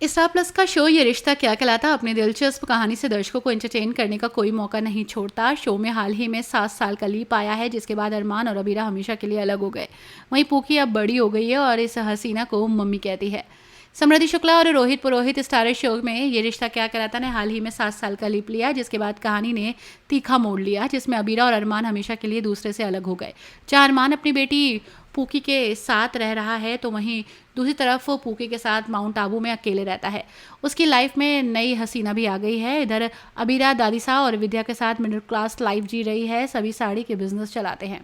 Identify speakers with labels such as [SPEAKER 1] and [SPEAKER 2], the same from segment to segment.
[SPEAKER 1] Star plus का show ये रिश्ता क्या कहलाता अपनी दिलचस्प कहानी से दर्शकों को एंटरटेन करने का कोई मौका नहीं छोड़ता। शो में हाल ही में 7 साल का लीप आया है, जिसके बाद अरमान और अबीरा हमेशा के लिए अलग हो गए। वहीं पूकी अब बड़ी हो गई है और इस हसीना को मम्मी कहती है। समृद्धि शुक्ला और रोहित पुरोहित स्टार शो में ये रिश्ता क्या कहलाता ने हाल ही में 7 साल का लीप लिया, जिसके बाद कहानी ने तीखा मोड़ लिया, जिसमें अबीरा और अरमान हमेशा के लिए दूसरे से अलग हो गए। जहाँ अरमान अपनी बेटी पूकी के साथ रह रहा है, तो वहीं दूसरी तरफ वो पूकी के साथ माउंट आबू में अकेले रहता है। उसकी लाइफ में नई हसीना भी आ गई है। इधर अबीरा दादीसा और विद्या के साथ मिडिल क्लास लाइफ जी रही है। सभी साड़ी के बिजनेस चलाते हैं।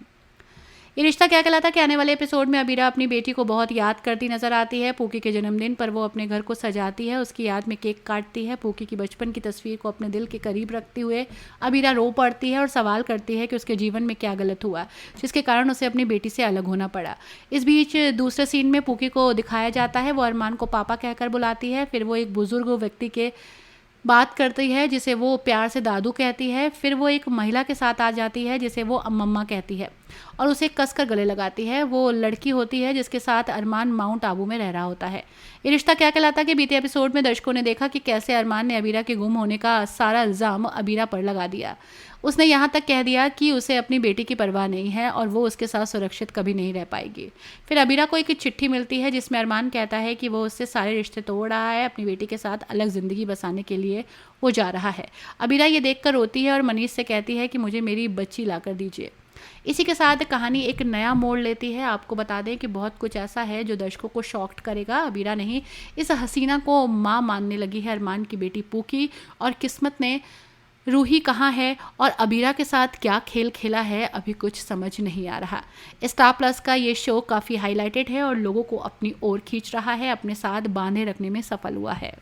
[SPEAKER 1] ये रिश्ता क्या कहलाता कि आने वाले एपिसोड में अबीरा अपनी बेटी को बहुत याद करती नजर आती है। पूकी के जन्मदिन पर वो अपने घर को सजाती है, उसकी याद में केक काटती है। पूकी की बचपन की तस्वीर को अपने दिल के करीब रखते हुए अबीरा रो पड़ती है और सवाल करती है कि उसके जीवन में क्या गलत हुआ, जिसके कारण उसे अपनी बेटी से अलग होना पड़ा। इस बीच दूसरे सीन में पूकी को दिखाया जाता है, वो अरमान को पापा कहकर बुलाती है। फिर वो एक बुजुर्ग व्यक्ति के बात करती है, जिसे वो प्यार से दादू कहती है। फिर वो एक महिला के साथ आ जाती है, जिसे वो मम्मा कहती है, और उसे कसकर गले लगाती है। वो लड़की होती है जिसके साथ अरमान माउंट आबू में रह रहा होता है। ये रिश्ता क्या कहलाता कि बीते एपिसोड में दर्शकों ने देखा कि कैसे अरमान ने अबीरा के गुम होने का सारा इल्ज़ाम अबीरा पर लगा दिया। उसने यहाँ तक कह दिया कि उसे अपनी बेटी की परवाह नहीं है और वो उसके साथ सुरक्षित कभी नहीं रह पाएगी। फिर अबीरा को एक चिट्ठी मिलती है, जिसमें अरमान कहता है कि वो उससे सारे रिश्ते तोड़ रहा है, अपनी बेटी के साथ अलग ज़िंदगी बसाने के लिए वो जा रहा है। अबीरा ये देखकर रोती है और मनीष से कहती है कि मुझे मेरी बच्ची ला कर दीजिए। इसी के साथ कहानी एक नया मोड़ लेती है। आपको बता दें कि बहुत कुछ ऐसा है जो दर्शकों को शॉक्ड करेगा। अबीरा नहीं, इस हसीना को माँ मानने लगी है अरमान की बेटी पूकी, और किस्मत ने रूही कहाँ है और अबीरा के साथ क्या खेल खेला है, अभी कुछ समझ नहीं आ रहा। स्टार प्लस का ये शो काफ़ी हाईलाइटेड है और लोगों को अपनी ओर खींच रहा है, अपने साथ बांधे रखने में सफल हुआ है।